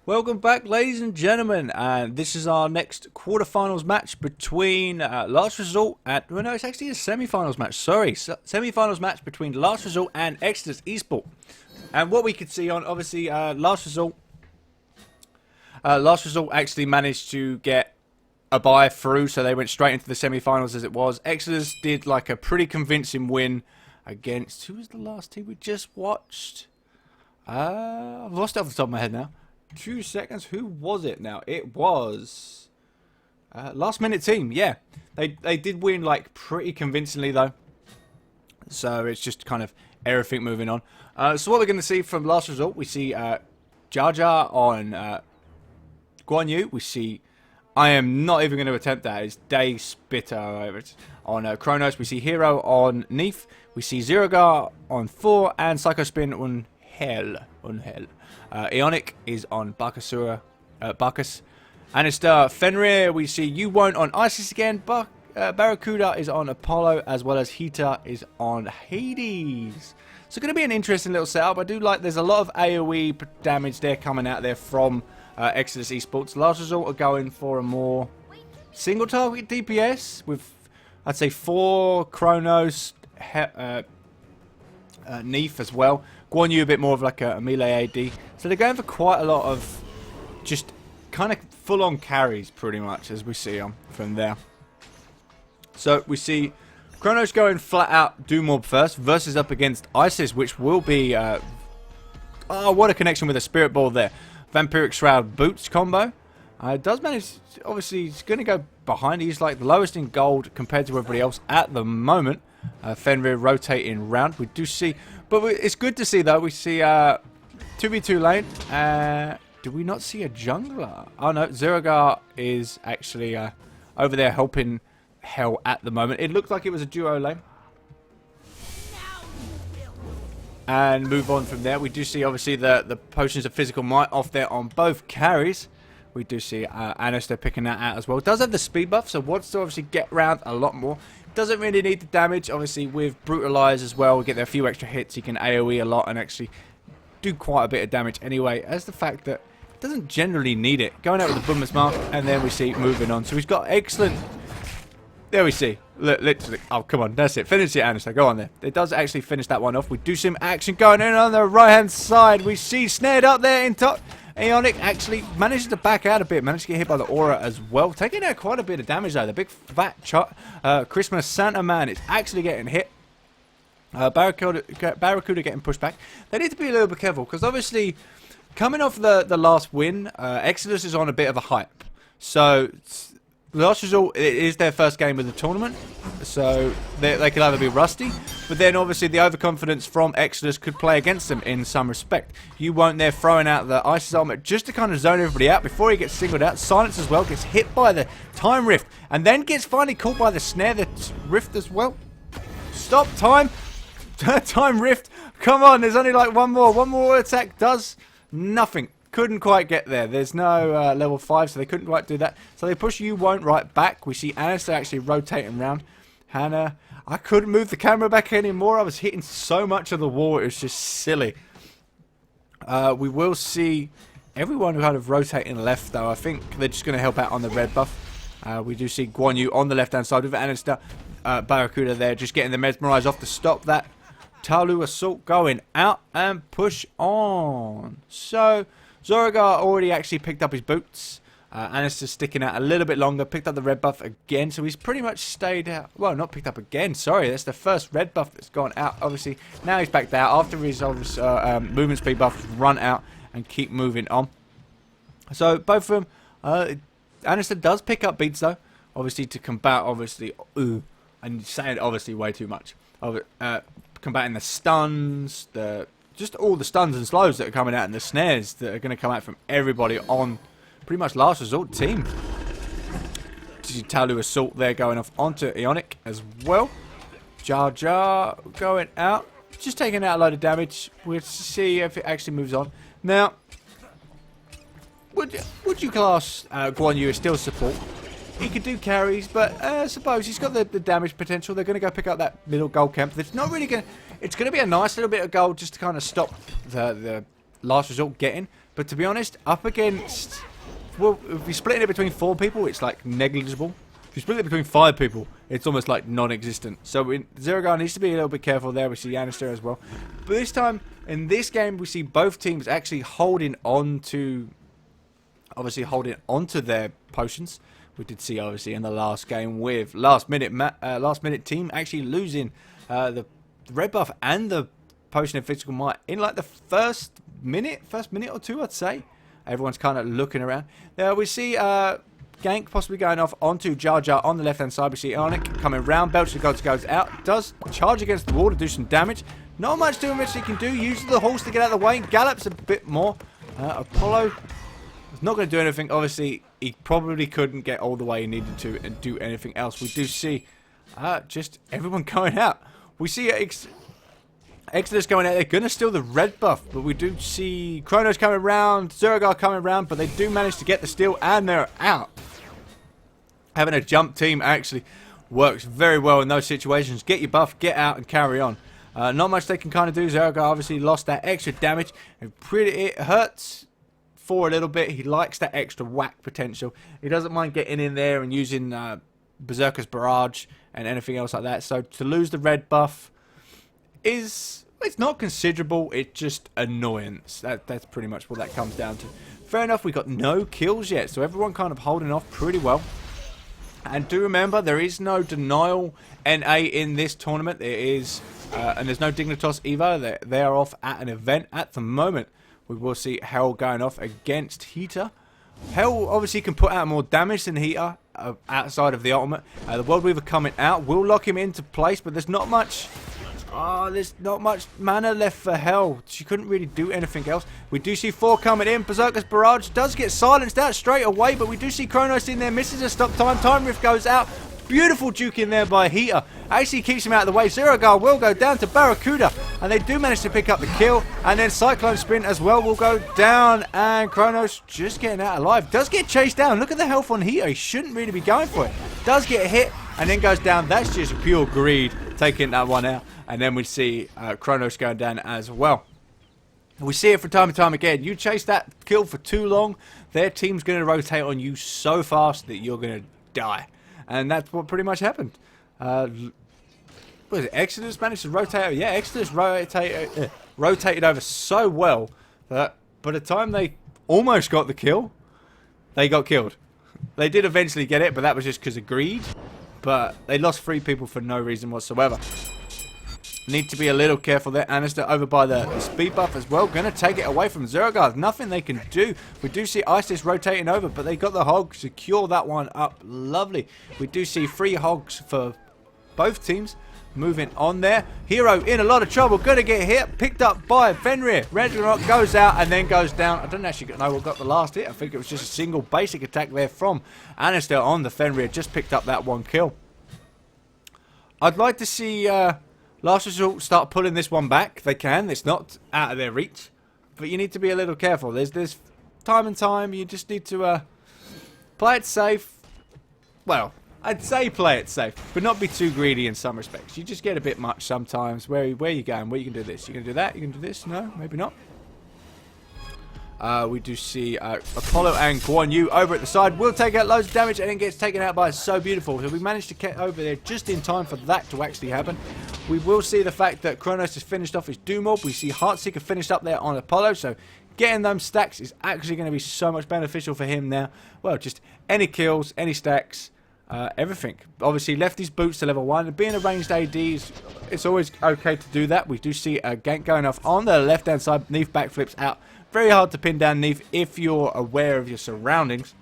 Welcome back, ladies and gentlemen, and this is our next quarterfinals match between Last Resort and... well, no, it's actually a semi-finals match, sorry. Semi-finals match between Last Resort and Exertus eSports. And what we could see on, obviously, Last Resort actually managed to get a bye through, so they went straight into the semi-finals as it was. Exertus did like a pretty convincing win against... who was the last team we just watched? I've lost it off the top of my head now. 2 seconds. Who was it now? It was last minute team. Yeah, they did win like pretty convincingly though. So it's just kind of everything moving on. So what we're going to see from Last Resort, we see Jar Jar on Guan Yu. We see I am not even going to attempt that. It's Day Spitter on Kronos. We see Hero on Neef. We see Zerogar on Thor and Psycho Spin on Hell. Ionic is on Bacchus. Anastasia Fenrir, we see You Won't on Isis again. Barracuda is on Apollo, as well as Hita is on Hades. So going to be an interesting little setup. I do like there's a lot of AoE damage there coming out there from Exertus eSports. Last Resort are going for a more single target DPS with, I'd say, 4 Kronos, Neef as well. Guan Yu a bit more of like a melee AD. So they're going for quite a lot of just kind of full-on carries pretty much as we see them from there. So we see Kronos going flat out do mob first versus up against Isis, which will be oh, what a connection with a Spirit Ball there. Vampiric Shroud Boots combo. Does manage, obviously he's going to go behind. He's like the lowest in gold compared to everybody else at the moment. Fenrir rotating round. We do see, but it's good to see though. We see 2v2 lane. Do we not see a jungler? Oh no, Zerogar is actually over there helping Hell at the moment. It looked like it was a duo lane. And move on from there. We do see obviously the potions of physical might off there on both carries. We do see Anastasia picking that out as well. Does have the speed buff, so wants to obviously get around a lot more. Doesn't really need the damage. Obviously, with Brutalize as well, we get there a few extra hits. He can AoE a lot and actually do quite a bit of damage anyway. As the fact that it doesn't generally need it. Going out with the Boomers Mark, and then we see moving on. So he's got excellent... there we see. Literally. Oh, come on. That's it. Finish it, Anastasia. Go on there. It does actually finish that one off. We do some action going in on the right-hand side. We see snared up there in top... Ionic actually manages to back out a bit, managed to get hit by the aura as well, taking out quite a bit of damage though. The big fat Christmas Santa man is actually getting hit. Barracuda getting pushed back. They need to be a little bit careful because obviously coming off the last win, Exodus is on a bit of a hype. So Last Resort, it is their first game of the tournament, so they could either be rusty, but then obviously the overconfidence from Exodus could play against them in some respect. You won't there throwing out the Isis ultimate just to kind of zone everybody out before he gets singled out. Silence as well, gets hit by the Time Rift, and then gets finally caught by the Snare, the Rift as well. Stop, Time! Time Rift, come on, there's only like one more attack does nothing. Couldn't quite get there. There's no level 5, so they couldn't quite do that. So they push You Won't right back. We see Anastasia actually rotating around. Hannah, I couldn't move the camera back anymore. I was hitting so much of the wall. It was just silly. We will see everyone kind of rotating left, though. I think they're just going to help out on the red buff. We do see Guan Yu on the left-hand side with Anastasia. Barracuda there, just getting the Mesmerize off to stop that. Talu Assault going out and push on. So... Zerogar already actually picked up his boots. Anastasia sticking out a little bit longer. Picked up the red buff again. So he's pretty much stayed out. Well, not picked up again. Sorry, that's the first red buff that's gone out. Obviously, now he's backed out after his movement speed buff run out and keep moving on. So both of them. Anastasia does pick up beats though. Obviously to combat, obviously, and saying obviously way too much. Combating the stuns, just all the stuns and slows that are coming out and the snares that are going to come out from everybody on pretty much Last Resort team. Talu Assault there going off onto Ionic as well. Jar Jar going out. Just taking out a load of damage. We'll see if it actually moves on. Now, would you class Guan Yu as still support? He could do carries, but I suppose he's got the damage potential. They're going to go pick up that middle gold camp. It's not really going to... It's going to be a nice little bit of gold just to kind of stop the Last Resort getting. But to be honest, up against... Well, if you're splitting it between 4 people, it's like negligible. If you split it between 5 people, it's almost like non-existent. So Zeragar needs to be a little bit careful there. We see Anister as well. But this time, in this game, we see both teams actually holding on to... Obviously holding onto their potions. We did see, obviously, in the last game with last minute team actually losing the red buff and the potion of physical might in like the first minute or two, I'd say. Everyone's kind of looking around. There we see gank possibly going off onto Jar Jar on the left hand side. We see Onyx coming round. Belch the Gods goes out. Does charge against the wall to do some damage. Not much too much he can do. Uses the horse to get out of the way. Gallops a bit more. Apollo is not going to do anything. Obviously, he probably couldn't get all the way he needed to and do anything else. We do see just everyone going out. We see Exertus going out. They're going to steal the red buff, but we do see Kronos coming around, Zeragar coming around, but they do manage to get the steal, and they're out. Having a jump team actually works very well in those situations. Get your buff, get out, and carry on. Not much they can kind of do. Zeragar obviously lost that extra damage. It hurts for a little bit. He likes that extra whack potential. He doesn't mind getting in there and using Berserker's Barrage and anything else like that. So to lose the red buff is, it's not considerable, it's just annoyance. That's pretty much what that comes down to. Fair enough, we got no kills yet, so everyone kind of holding off pretty well. And do remember, there is no denial NA in this tournament. There is, and there's no Dignitas either. They are off at an event at the moment. We will see Hell going off against Heater. Hell obviously can put out more damage than Heater outside of the ultimate. The World Weaver coming out will lock him into place, but there's not much... there's not much mana left for Hell. She couldn't really do anything else. We do see 4 coming in. Berserker's Barrage does get silenced out straight away, but we do see Kronos in there. Misses a stop time. Time Rift goes out. Beautiful juke in there by Heater. Actually keeps him out of the way. Zeragar will go down to Barracuda, and they do manage to pick up the kill. And then Cyclone Sprint as well will go down, and Kronos just getting out alive. Does get chased down. Look at the health on Heater. He shouldn't really be going for it. Does get hit, and then goes down. That's just pure greed, taking that one out. And then we see Kronos going down as well. We see it from time to time again. You chase that kill for too long, their team's going to rotate on you so fast that you're going to die. And that's what pretty much happened. What is it? Exertus managed to rotate. Yeah, Exertus rotated over so well that by the time they almost got the kill, they got killed. They did eventually get it, but that was just because of greed. But they lost 3 people for no reason whatsoever. Need to be a little careful there. Anister over by the speed buff as well. Going to take it away from Zeragar. Nothing they can do. We do see Isis rotating over, but they got the hog. Secure that one up. Lovely. We do see 3 hogs for both teams. Moving on there. Hero in a lot of trouble. Going to get hit. Picked up by Fenrir. Ragnarok goes out and then goes down. I don't actually know what got the last hit. I think it was just a single basic attack there from Anister on the Fenrir. Just picked up that one kill. I'd like to see... Last Resort start pulling this one back. They can. It's not out of their reach. But you need to be a little careful. There's time and time. You just need to play it safe. Well, I'd say play it safe. But not be too greedy in some respects. You just get a bit much sometimes. Where are you going? Where you can do this? You can do that? You can do this? No? Maybe not. We do see Apollo and Guan Yu over at the side. Will take out loads of damage and then gets taken out by So Beautiful. So we managed to get over there just in time for that to actually happen. We will see the fact that Kronos has finished off his Doom Orb. We see Heartseeker finished up there on Apollo. So getting them stacks is actually going to be so much beneficial for him now. Well, just any kills, any stacks, everything. Obviously left his boots to level 1. Being a ranged AD, it's always okay to do that. We do see a gank going off on the left hand side. Neef backflips out. Very hard to pin down Neef if you're aware of your surroundings.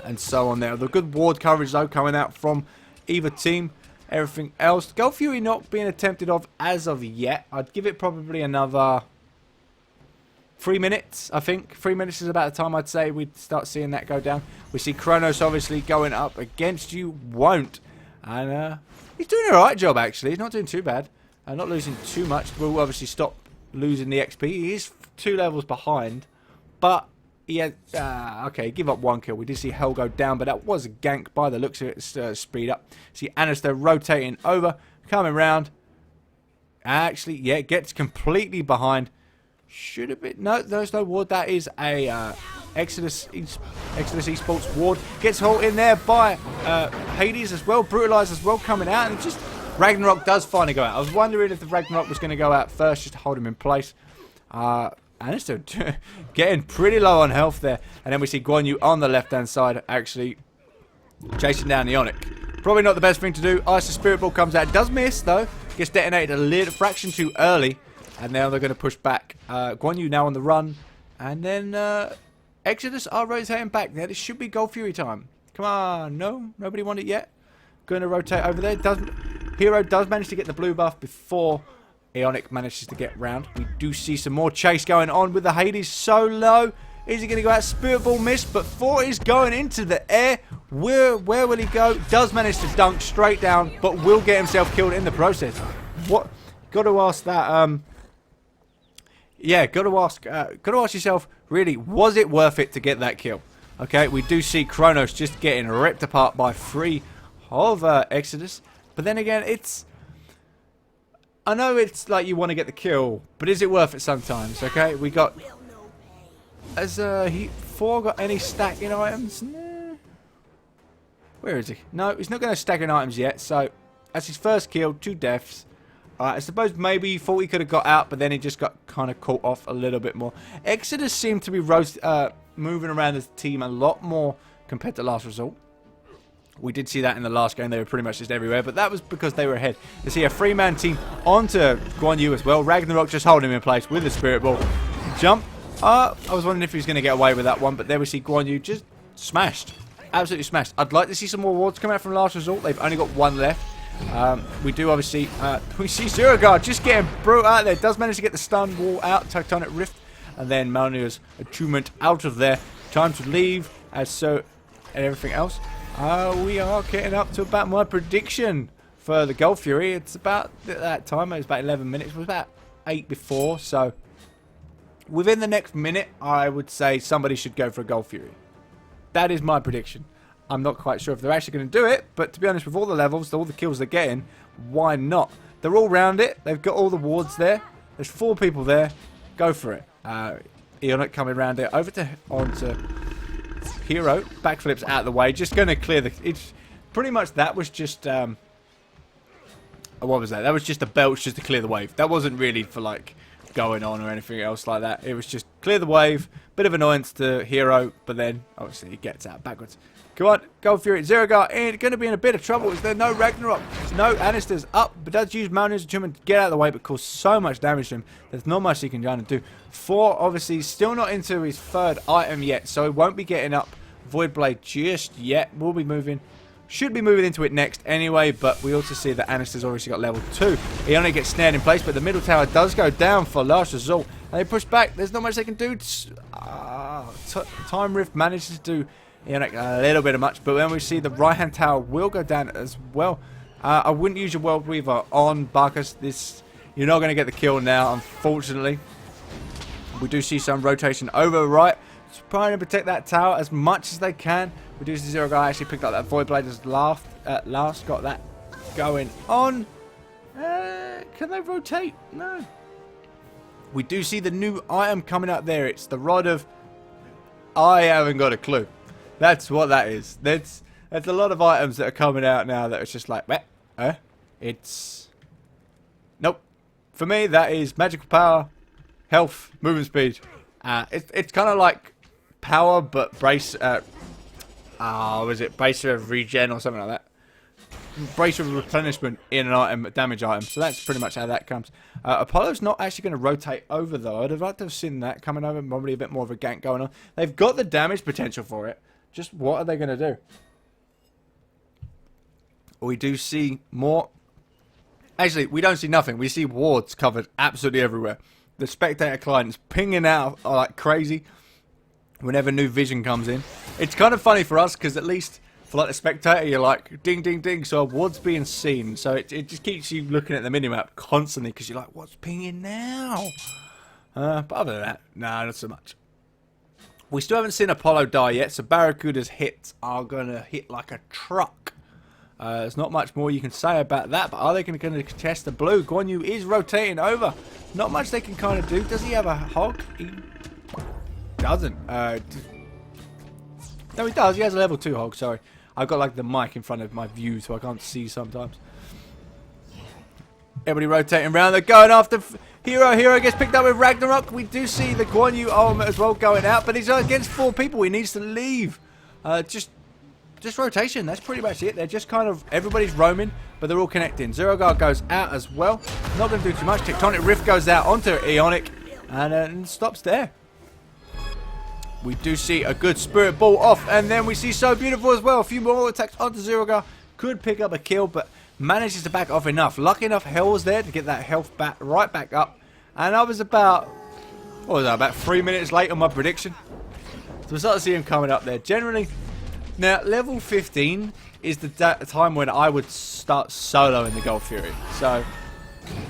And so on there. The good ward coverage though coming out from either team. Everything else. Gold Fury not being attempted of as of yet. I'd give it probably another 3 minutes, I think. 3 minutes is about the time I'd say we'd start seeing that go down. We see Kronos obviously going up against you. Won't. And he's doing a right job actually. He's not doing too bad. Not losing too much. We'll obviously stop losing the XP. He is 2 levels behind. But he had... okay, give up 1 kill. We did see Hell go down, but that was a gank by the looks of it. Speed up. See Anister rotating over. Coming round. Actually, yeah, gets completely behind. Should have been. No, there's no ward. That is a Exertus eSports ward. Gets hauled in there by Hades as well. Brutalized as well coming out. And just Ragnarok does finally go out. I was wondering if the Ragnarok was going to go out first just to hold him in place. And it's still getting pretty low on health there. And then we see Guan Yu on the left-hand side actually chasing down the Ionic. Probably not the best thing to do. Ice Spirit Ball comes out. Does miss, though. Gets detonated a little fraction too early. And now they're going to push back. Guan Yu now on the run. And then Exertus are rotating back there. This should be Gold Fury time. Come on. No? Nobody won it yet? Going to rotate over there. Hero does manage to get the blue buff before Ionic manages to get round. We do see some more chase going on with the Hades so low. Is he going to go out? Spirit Ball missed, but 4 is going into the air. Where will he go? Does manage to dunk straight down, but will get himself killed in the process. What? Got to ask that. Yeah, got to ask yourself, really, was it worth it to get that kill? Okay, we do see Kronos just getting ripped apart by 3 of Exertus. But then again, I know it's like you want to get the kill, but is it worth it sometimes? Okay, we got. Has 4 got any stacking items? Nah. Where is he? No, he's not going to stack in items yet. So, that's his first kill, 2 deaths. I suppose maybe he thought he could have got out, but then he just got kind of caught off a little bit more. Exodus seemed to be moving around as a team a lot more compared to last result. We did see that in the last game. They were pretty much just everywhere, but that was because they were ahead. You see a 3-man team onto Guan Yu as well. Ragnarok just holding him in place with the Spirit Ball. Jump. I was wondering if he was going to get away with that one, but there we see Guan Yu just smashed. Absolutely smashed. I'd like to see some more wards come out from last result. They've only got 1 left. We do obviously, we see Zero Guard just getting brutal out there. Does manage to get the stun wall out, Tectonic Rift, and then Malnir's attunement out of there. Time to leave, as so, and everything else. We are getting up to about my prediction for the Gold Fury. It's about that time. It was about 11 minutes. It was about 8 before, so within the next minute, I would say somebody should go for a Gold Fury. That is my prediction. I'm not quite sure if they're actually going to do it, but to be honest, with all the levels, all the kills they're getting, why not? They're all round it. They've got all the wards there. There's 4 people there. Go for it. Ionic coming around it over onto Hero. Backflips out of the way. Just going to clear the... It's pretty much that was just... what was that? That was just a belch just to clear the wave. That wasn't really for like going on or anything else like that. It was just clear the wave. Bit of annoyance to Hero, but then obviously he gets out backwards. Come on, Gold Fury, Zero Guard, and going to be in a bit of trouble. Is there no Ragnarok? No, Anister's up, but does use Malnir's attunement to get out of the way, but cause so much damage to him. There's not much he can try and do. 4, obviously, still not into his 3rd item yet, so he won't be getting up Void Blade just yet. We'll be moving, should be moving into it next anyway, but we also see that Anister's obviously got level 2. He only gets snared in place, but the middle tower does go down for last result. And they push back. There's not much they can do. Time Rift manages to do a little bit of much, but when we see the right hand tower will go down as well. I wouldn't use your World Weaver on Barkas. You're not going to get the kill now, unfortunately. We do see some rotation over right, trying to protect that tower as much as they can. We do see Zero Guy actually picked up that Void Blade as last, got that going on. Can they rotate? No. We do see the new item coming up there. It's the Rod of... I haven't got a clue. That's what that is. That's a lot of items that are coming out now that it's just like, it's... Nope. For me, that is magical power, health, movement speed. It's kind of like power, but brace... was it bracer of regen or something like that? Bracer of replenishment in an item, a damage item. So that's pretty much how that comes. Apollo's not actually going to rotate over, though. I'd have liked to have seen that coming over. Probably a bit more of a gank going on. They've got the damage potential for it. Just what are they going to do? We do see more. Actually, we don't see nothing. We see wards covered absolutely everywhere. The spectator client is pinging out like crazy whenever new vision comes in. It's kind of funny for us because at least for like the spectator, you're like ding, ding, ding. So a ward's being seen. So it just keeps you looking at the minimap constantly because you're like, what's pinging now? But other than that, no, not so much. We still haven't seen Apollo die yet, so Barracuda's hits are going to hit like a truck There's not much more you can say about that, but are they going to contest the blue? Guan Yu is rotating over. Not much they can kind of do. Does he have a hog? He doesn't. No, he does. He has a level 2 hog, sorry. I've got like the mic in front of my view, so I can't see sometimes. Everybody rotating around. They're going after Hero. Hero gets picked up with Ragnarok. We do see the Guan Yu ultimate as well going out, but he's against 4 people. He needs to leave. Just rotation. That's pretty much it. They're just kind of, everybody's roaming, but they're all connecting. Zero Guard goes out as well. Not going to do too much. Tectonic Rift goes out onto Ionic and stops there. We do see a good Spirit Ball off, and then we see So Beautiful as well. A few more attacks onto Zero Guard. Could pick up a kill, but manages to back off enough. Lucky enough, Hell was there to get that health back right back up. And I was about, what was that, about 3 minutes late on my prediction. So we start to see him coming up there. Generally, now level 15 is the time when I would start soloing the Gold Fury. So,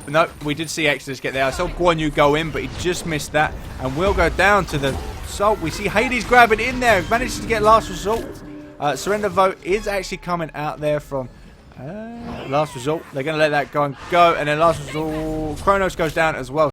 no, we did see Exertus get there. I saw Guan Yu go in, but he just missed that. And we'll go down to the Salt. We see Hades grabbing in there. Manages to get Last Result. Surrender Vote is actually coming out there from Last Result. They're going to let that go and then Last Result. Kronos goes down as well.